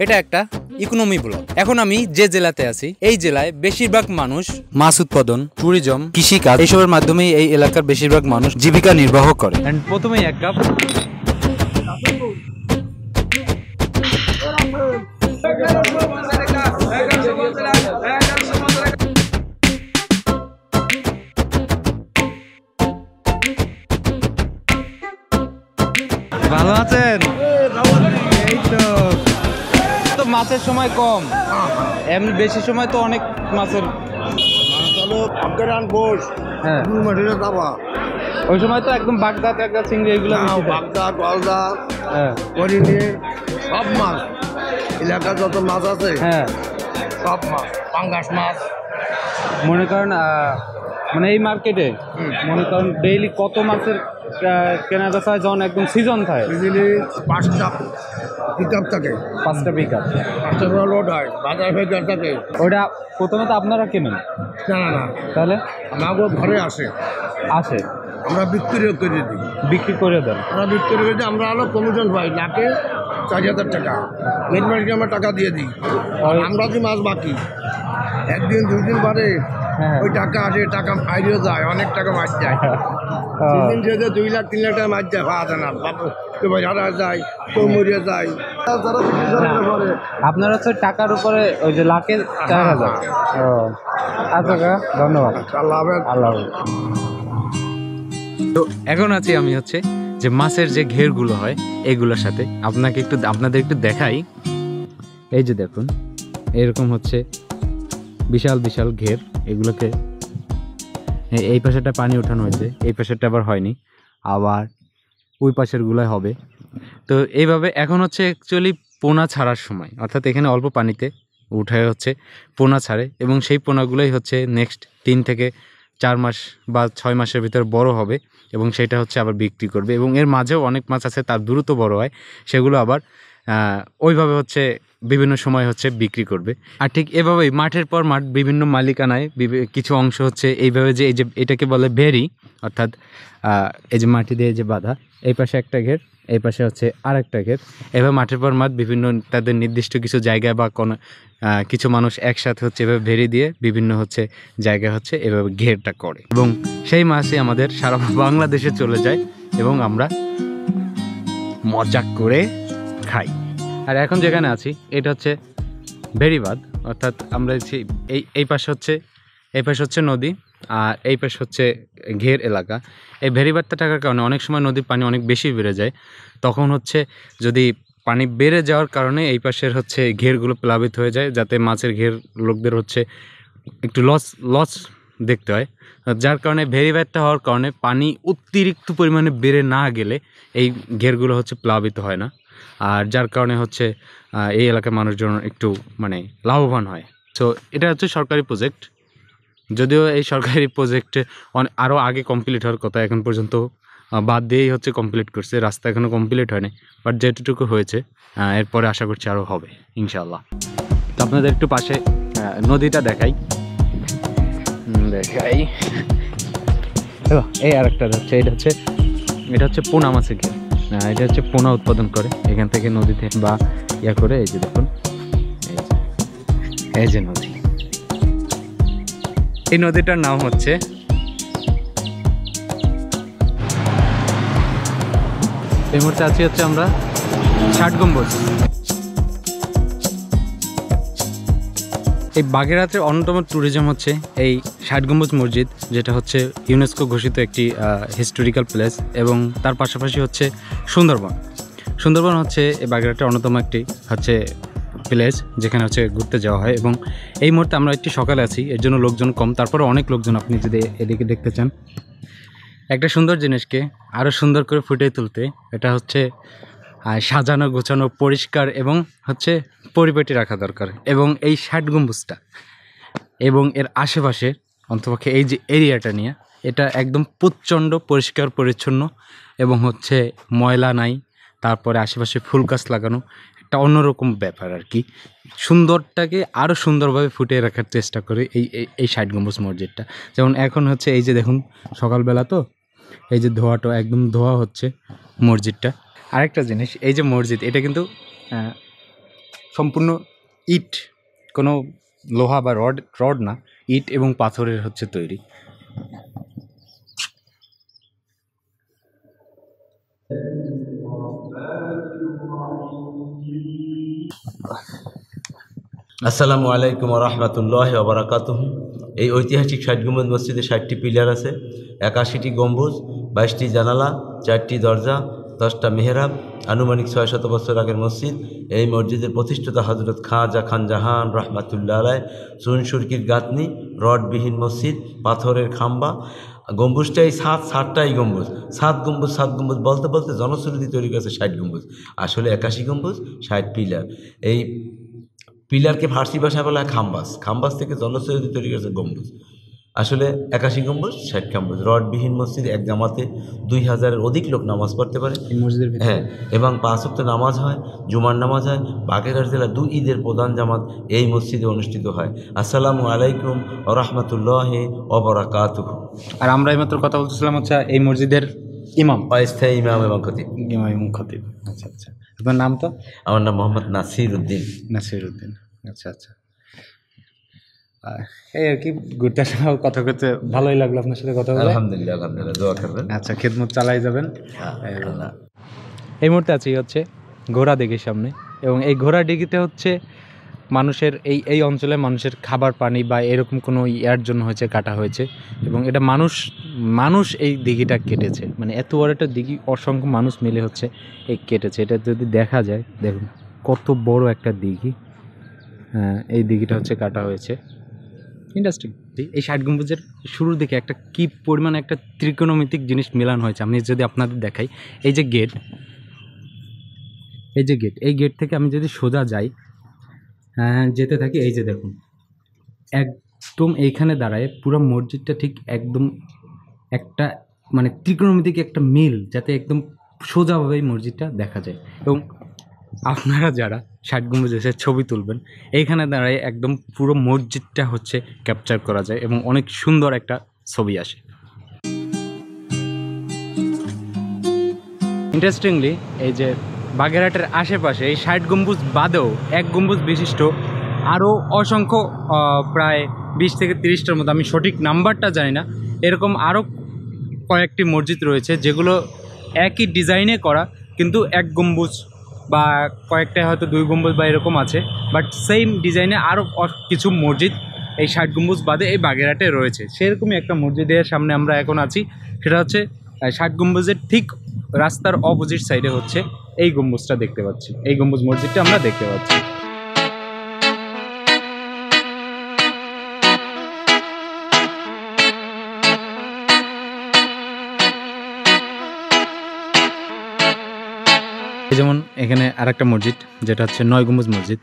এটা একটা economy block. এখন আমি যে জেলাতে আছি এই জেলায় বেশিরভাগ মানুষ মাছ উৎপাদন, ট্যুরিজম, কৃষিকাজ এসবের মাধ্যমে এই এলাকার বেশিরভাগ মানুষ জীবিকা নির্বাহ করে। প্রথমেই এক কাপ ভালো আছেন? এই তো মাছের সময় কম, এমনি বেশি সময় তো অনেক মাছের। হ্যাঁ, ওই সময় তো একদম বাগদা টাগদা চিংড়ি এগুলো বাগদা গলদা সব মাছ এলাকার যত মাছ আছে হ্যাঁ সব মাছ, পাঙ্গাস মাছ। মনে করেন মানে এই মার্কেটে মনে করেন ডেইলি কত মাছের কেনা বেচা হয় যখন একদম সিজন থাকে? ইজিলি 5টা পিকআপ থাকে, 5টা পিকআপ, 5টা লোড হয়, বাজার ভেতর থাকে। ওটা প্রথমে তো আপনারা কেনেন? না না না, তাহলে মাগো ঘরে আসে, আমরা বিক্রি করে দিই। বিক্রি করে দেন? আমরা বিক্রি করে দিই, আমরা হলো কমিশন পাই লাখে 4,000 টাকা। মেন মার্কেটে আমরা টাকা দিয়ে দিই, আর আমরা যে মাছ বাকি একদিন 2 দিন পরে ওই টাকা আসে, টাকা ফাইলেও যায়, অনেক টাকা মাছ যায়। 3 দিন যেতে 2 লাখ 3 লাখ টাকা মাছ যায়, পাওয়া যায় না, হারা যায়, কেউ মরিয়ে যায়। আপনার হচ্ছে টাকার উপরে ওই যে লাখে 4,000। আচ্ছা, ধন্যবাদ, আল্লাহ হাফেজ। আল্লাহ হাফেজ। তো এখন আছি আমি হচ্ছে যে মাছের যে ঘেরগুলো হয় এগুলোর সাথে আপনাদের একটু দেখাই। এই যে দেখুন, এরকম হচ্ছে বিশাল বিশাল ঘের। এগুলোকে এই পাশেরটা পানি ওঠানো হয়েছে, এই পাশেরটা আবার হয়নি, আবার ওই পাশের গুলাই হবে। তো এইভাবে এখন হচ্ছে অ্যাকচুয়ালি পোনা ছাড়ার সময়, অর্থাৎ এখানে অল্প পানিতে উঠায় হচ্ছে পোনা ছাড়ে, এবং সেই পোনাগুলোই হচ্ছে নেক্সট 3 থেকে 4 মাস বা 6 মাসের ভিতরে বড় হবে, এবং সেটা হচ্ছে আবার বিক্রি করবে। এবং এর মাঝেও অনেক মাছ আছে তার দ্রুত বড় হয়, সেগুলো আবার ওইভাবে হচ্ছে বিভিন্ন সময় হচ্ছে বিক্রি করবে। আর ঠিক এভাবেই মাঠের পর মাঠ বিভিন্ন মালিকানায় কিছু অংশ হচ্ছে এইভাবে, যে এই যে এটাকে বলে ভেরি, অর্থাৎ এই যে মাটি দিয়ে যে বাঁধা, এই পাশে একটা ঘের, এই পাশে হচ্ছে আর একটা ঘের। এভাবে মাঠের পর মাঠ বিভিন্ন তাদের নির্দিষ্ট কিছু জায়গায় বা কোনো কিছু মানুষ একসাথে হচ্ছে এভাবে ভেরি দিয়ে বিভিন্ন হচ্ছে জায়গায় হচ্ছে এভাবে ঘেরটা করে, এবং সেই মাছই আমাদের সারা বাংলাদেশে চলে যায় এবং আমরা মজা করে খাই। আর এখন যেখানে আছি এটা হচ্ছে ভেরিবাঁধ, অর্থাৎ আমরা এই পাশে হচ্ছে নদী, আর এই পাশে হচ্ছে ঘের এলাকা। এই ভেরিবাঁধটা থাকার কারণে অনেক সময় নদীর পানি অনেক বেশি বেড়ে যায়, তখন হচ্ছে যদি পানি বেড়ে যাওয়ার কারণে এই পাশের হচ্ছে ঘেরগুলো প্লাবিত হয়ে যায়, যাতে মাছের ঘের লোকদের হচ্ছে একটু লস দেখতে হয়। যার কারণে ভেরিবাঁধটা হওয়ার কারণে পানি অতিরিক্ত পরিমাণে বেড়ে না গেলে এই ঘেরগুলো হচ্ছে প্লাবিত হয় না, আর যার কারণে হচ্ছে এই এলাকার মানুষজন একটু মানে লাভবান হয়। সো এটা হচ্ছে সরকারি প্রজেক্ট, যদিও এই সরকারি প্রজেক্টে আরও আগে কমপ্লিট হওয়ার কথা, এখন পর্যন্ত বাদ দিয়েই হচ্ছে কমপ্লিট করছে, রাস্তা এখনও কমপ্লিট হয়নি, বাট যেটুকু হয়েছে এরপরে আশা করছি আরও হবে ইনশাল্লাহ। তো আপনাদের একটু পাশে নদীটা দেখাই। এই আর একটা হচ্ছে এটা হচ্ছে পোনা মাছের ঘের। এটা হচ্ছে পোনা উৎপাদন করে এখান থেকে নদীতে বা ইয়া করে। এই যে দেখুন, এই যে নদী, এই নদীটার নাম হচ্ছে এই মুহূর্তে আছি হচ্ছে আমরা 60 গম্বুজ। এই বাগেরহাটের অন্যতম ট্যুরিজম হচ্ছে এই 60 গম্বুজ মসজিদ, যেটা হচ্ছে ইউনেস্কো ঘোষিত একটি হিস্টোরিক্যাল প্লেস, এবং তার পাশাপাশি হচ্ছে সুন্দরবন হচ্ছে এই বাগেরহাটের অন্যতম একটি হচ্ছে প্লেস যেখানে হচ্ছে ঘুরতে যাওয়া হয়। এবং এই মুহূর্তে আমরা একটু সকালে আছি, এর জন্য লোকজন কম, তারপরে অনেক লোকজন। আপনি যদি এদিকে দেখতে চান একটা সুন্দর জিনিসকে আরও সুন্দর করে ফুটিয়ে তুলতে, এটা হচ্ছে সাজানো গোছানো পরিষ্কার এবং হচ্ছে পরিপাটি রাখা দরকার। এবং এই 60 গম্বুজটা এবং এর আশেপাশে অন্তপক্ষে এই যে এরিয়াটা নিয়ে, এটা একদম প্রচণ্ড পরিষ্কার পরিচ্ছন্ন, এবং হচ্ছে ময়লা নাই, তারপরে আশেপাশে ফুল গাছ লাগানো, একটা অন্যরকম ব্যাপার আর কি। সুন্দরটাকে আরও সুন্দরভাবে ফুটিয়ে রাখার চেষ্টা করে এই 60 গম্বুজ মসজিদটা। যেমন এখন হচ্ছে এই যে দেখুন সকালবেলা, তো এই যে ধোয়াটা একদম ধোয়া হচ্ছে মসজিদটা। আরেকটা জিনিস, এই যে মসজিদ, এটা কিন্তু সম্পূর্ণ ইট, কোনো লোহা বা রড না, ইট এবং পাথরের হচ্ছে তৈরি। আসসালামু আলাইকুম ওয়া রাহমাতুল্লাহি ওয়া বারাকাতুহু। এই ঐতিহাসিক 60 গম্বুজ মসজিদে 60টি পিলার আছে, 81টি গম্বুজ, 22টি জানালা, 4টি দরজা, 10টা মেহরাব। আনুমানিক 600 বছর আগের মসজিদ। এই মসজিদের প্রতিষ্ঠাতা হযরত খাজা খান জাহান রাহমাতুল্লাহ আলাইহ। চুন সুরকির গাঁথনি, রডবিহীন মসজিদ, পাথরের খাম্বা। গম্বুজটাই 7টাই গম্বুজ। 7 গম্বুজ বলতে বলতে জনশ্রুতি তৈরি করেছে 60 গম্বুজ, আসলে 81 গম্বুজ, 60 পিলার। এই পিলারকে ফার্সি ভাষায় বলা হয় খাম্বাস। খাম্বাস থেকে জনশ্রুতি তৈরি করেছে গম্বুজ, আসলে 81 গম্বুজ, 60 গম্বুজ। রডবিহীন মসজিদ, এক জামাতে 2000-এর অধিক লোক নামাজ পড়তে পারে। হ্যাঁ, এবং 5 ওয়াক্ত নামাজ হয়, জুমার নামাজ হয়। বাগেরহাট জেলার 2 ঈদের প্রধান জামাত এই মসজিদে অনুষ্ঠিত হয়। আসসালামু আলাইকুম ওয়া রাহমাতুল্লাহি ওয়া বারাকাতুহু। আর আমরা এইমাত্র কথা বলতেছিলাম হচ্ছে এই মসজিদের ইমাম, অস্থায়ী ইমাম এবং খতিব। খতিব। আচ্ছা আচ্ছা, আপনার নাম? তো আমার নাম মোহাম্মদ নাসির উদ্দিন। আচ্ছা আচ্ছা, এই আর কি, ঘুরতে আসার কথা করতে ভালোই লাগলো আপনার সাথে কথা বলে। আলহামদুলিল্লাহ, দোয়া করবেন। আচ্ছা, খেদমত চালাই যাবেন। এই মুহূর্তে আছি হচ্ছে ঘোড়া দিঘির সামনে, এবং এই ঘোড়া দিঘিতে হচ্ছে মানুষের এই অঞ্চলে মানুষের খাবার পানি বা এরকম কোনো ইয়ার জন্য হয়েছে কাটা হয়েছে, এবং এটা মানুষ এই দিঘিটা কেটেছে। মানে এত বড় একটা দিঘি, অসংখ্য মানুষ মিলে হচ্ছে এই কেটেছে। এটা যদি দেখা যায়, দেখুন কত বড় একটা দিঘি। হ্যাঁ, এই দিঘিটা হচ্ছে কাটা হয়েছে। ইন্টারেস্টিং। এই 60 গম্বুজের শুরুর দিকে একটা কি পরিমাণ একটা ত্রিকোণমিতিক জিনিস মেলান হয়েছে। আমি যদি আপনাদের দেখাই, এই যে গেট, এই গেট থেকে আমি যদি সোজা যাই, যেতে থাকি, এই যে দেখুন একদম এইখানে দাঁড়ায় পুরো মসজিদটা ঠিক একদম একটা মানে ত্রিকোণমিতিক একটা মিল, যাতে একদম সোজাভাবে এই মসজিদটা দেখা যায়। এবং আপনারা যারা 60 গম্বুজ এসে ছবি তুলবেন, এইখানে দাঁড়ায় একদম পুরো মসজিদটা হচ্ছে ক্যাপচার করা যায় এবং অনেক সুন্দর একটা ছবি আসে। ইন্টারেস্টিংলি, এই যে বাগেরহাটের আশেপাশে এই 60 গম্বুজ বাদেও 1 গম্বুজ বিশিষ্ট আরও অসংখ্য, প্রায় 20 থেকে 30টার মতো, আমি সঠিক নাম্বারটা জানি না, এরকম আরও কয়েকটি মসজিদ রয়েছে যেগুলো একই ডিজাইনে করা, কিন্তু 1 গম্বুজ বা কয়েকটা হয়তো 2 গম্বুজ বা এরকম আছে, বাট সেম ডিজাইনে আরও কিছু মসজিদ এই 60 গম্বুজ বাদে এই বাগেরহাটে রয়েছে। সেরকমই একটা মসজিদের সামনে আমরা এখন আছি, সেটা হচ্ছে 60 গম্বুজের ঠিক রাস্তার অপোজিট সাইডে হচ্ছে এই গম্বুজটা দেখতে পাচ্ছি, এই গম্বুজ মসজিদটা আমরা দেখতে পাচ্ছি। যেমন এখানে আরেকটা মসজিদ, যেটা হচ্ছে 9 গম্বুজ মসজিদ।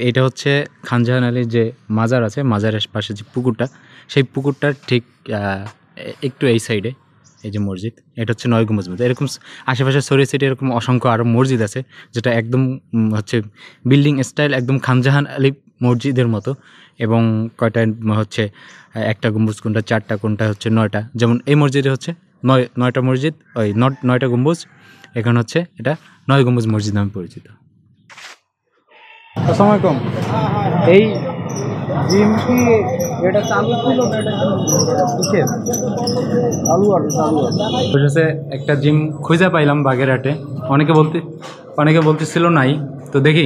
এইটা হচ্ছে খান জাহান আলীর যে মাজার আছে, মাজারের পাশে যে পুকুরটা, সেই পুকুরটার ঠিক একটু এই সাইডে এই যে মসজিদ, এটা হচ্ছে 9 গম্বুজ মসজিদ। এরকম আশেপাশে ছড়িয়ে ছিটিয়ে এরকম অসংখ্য আরও মসজিদ আছে, যেটা একদম হচ্ছে বিল্ডিং স্টাইল একদম খান জাহান আলী মসজিদের মতো। এবং কয়টা হচ্ছে একটা গম্বুজ কোনটা, 4টা কোনটা হচ্ছে 9টা। যেমন এই মসজিদে হচ্ছে 9টা মসজিদ, ওই 9টা গম্বুজ। এখন হচ্ছে এটা 9 গম্বুজ মসজিদ নামে পরিচিত। আসসালামু আলাইকুম। এই জিম কি এটা চালু ছিল না, এটা কিসের? চালু আছে। একটা জিম খুঁজে পাইলাম বাগেরহাটে, অনেকে বলতেছিল নাই, তো দেখি।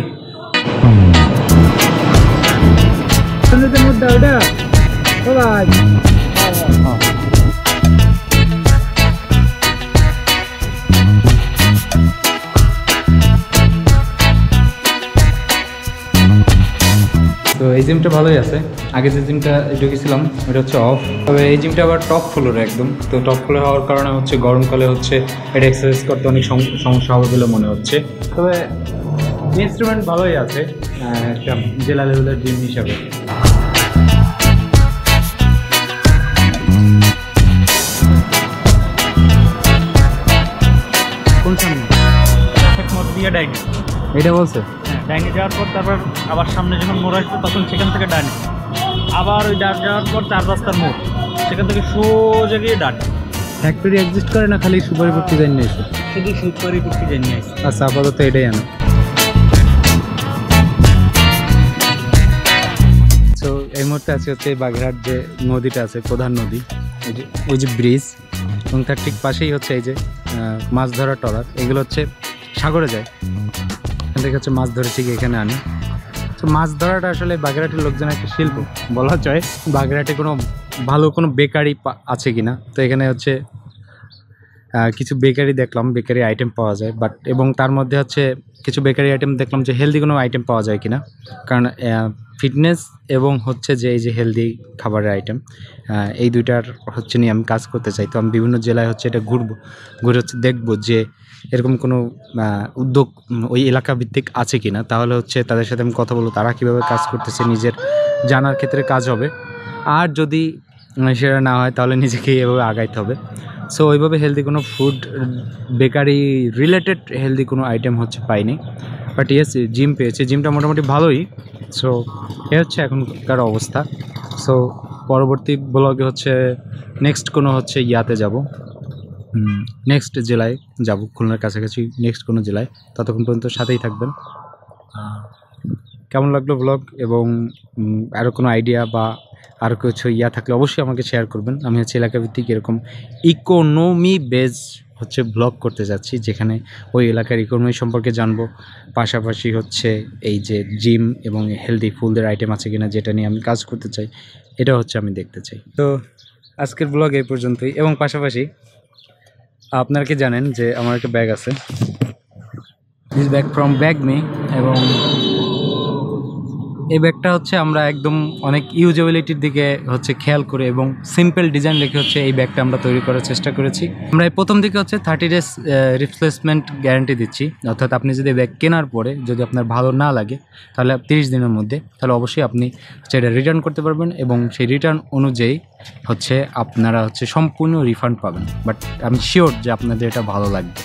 তো এই জিমটা ভালোই আছে। আগে যে জিমটা ঢুকেছিলাম ওটা হচ্ছে অফ, তবে এই জিমটা আবার টপ ফ্লোরে একদম। তো টপ ফ্লোরে হওয়ার কারণে হচ্ছে গরমকালে হচ্ছে এটা এক্সারসাইজ করতে অনেক সমস্যা হবে বলে মনে হচ্ছে। তবে ইনস্ট্রুমেন্ট ভালোই আছে একটা জেলা লেভেলের জিম হিসাবে। কোন সামনে এটা বলছে? ডাইনে যাওয়ার পর তারপর আবার সামনে যখন মোড় আসবে তখন সেখান থেকে ডানে, আবার ওই ডান যাওয়ার পর 4 রাস্তার মোড়, সেখান থেকে সোজা গিয়ে ডান। ফ্যাক্টরি এক্সিস্ট করে না, খালি সুপারিপট্টি জানি নিয়ে এসে? শুধু সুপারিপট্টি জানি নিয়ে আসে। আচ্ছা, আপাতত এটাই আনো। মুহূর্তে আছে হচ্ছে বাগেরহাট যে নদীটা আছে, প্রধান নদী, ওই যে ব্রিজ, এবং তার ঠিক পাশেই হচ্ছে এই যে মাছ ধরা ট্রলার, এগুলো হচ্ছে সাগরে যায়, এখান থেকে হচ্ছে মাছ ধরে ঠিক এখানে আনি। তো মাছ ধরাটা আসলে বাগেরহাটের লোকজনের একটা শিল্প বলা যায়। বাগেরহাটে কোনো ভালো কোনো বেকারি আছে কিনা, তো এখানে হচ্ছে কিছু বেকারি দেখলাম, বেকারি আইটেম পাওয়া যায়, বাট এবং তার মধ্যে হচ্ছে কিছু বেকারি আইটেম দেখলাম যে হেলদি কোনো আইটেম পাওয়া যায় কিনা, কারণ ফিটনেস এবং হচ্ছে যে এই যে হেলদি খাবারের আইটেম, এই দুইটার হচ্ছে নিয়ে আমি কাজ করতে চাই। তো আমি বিভিন্ন জেলায় হচ্ছে এটা ঘুরে হচ্ছে দেখবো যে এরকম কোনো উদ্যোগ ওই এলাকা ভিত্তিক আছে কিনা, তাহলে হচ্ছে তাদের সাথে আমি কথা বলবো, তারা কীভাবে কাজ করতেছে নিজের জানার ক্ষেত্রে কাজ হবে। আর যদি সেটা না হয় তাহলে নিজেকে এভাবে আগাইতে হবে। সো ওইভাবে হেলদি কোনো ফুড বেকারি রিলেটেড হেলদি কোনো আইটেম হচ্ছে পাইনি, বাট ইয়েস জিম পেয়েছি, জিমটা মোটামুটি ভালোই। সো এ হচ্ছে এখনকার অবস্থা। সো পরবর্তী ব্লগে হচ্ছে নেক্সট কোনো হচ্ছে ইয়াতে যাব, নেক্সট জেলায় যাব, খুলনার কাছাকাছি নেক্সট কোনো জেলায়। ততক্ষণ পর্যন্ত সাথেই থাকবেন। কেমন লাগলো ব্লগ, এবং আরও কোনো আইডিয়া বা আর কিছু থাকলে অবশ্যই আমাকে শেয়ার করবেন। আমি হচ্ছে এলাকাভিত্তিক এরকম ইকোনমি বেস হচ্ছে ব্লগ করতে যাচ্ছি, যেখানে ওই এলাকার ইকোনমি সম্পর্কে জানবো, পাশাপাশি হচ্ছে এই যে জিম এবং হেলদি ফুডের আইটেম আছে কিনা, যেটা নিয়ে আমি কাজ করতে চাই, এটা হচ্ছে আমি দেখতে চাই। তো আজকের ব্লগ এই পর্যন্তই, এবং পাশাপাশি আপনারা কি জানেন যে আমার একটা ব্যাগ আছে, this bag from bag me, এবং এই ব্যাগটা হচ্ছে আমরা একদম অনেক ইউজেবিলিটির দিকে হচ্ছে খেয়াল করে এবং সিম্পল ডিজাইন রেখে হচ্ছে এই ব্যাগটা আমরা তৈরি করার চেষ্টা করেছি। আমরা এই প্রথম দিকে হচ্ছে 30 days রিপ্লেসমেন্ট গ্যারান্টি দিচ্ছি, অর্থাৎ আপনি যদি ব্যাগ কেনার পরে যদি আপনার ভালো না লাগে তাহলে 30 দিনের মধ্যে, তাহলে অবশ্যই আপনি হচ্ছে এটা রিটার্ন করতে পারবেন, এবং সেই রিটার্ন অনুযায়ী হচ্ছে আপনারা হচ্ছে সম্পূর্ণ রিফান্ড পাবেন। বাট আমি শিওর যে আপনাদের এটা ভালো লাগবে।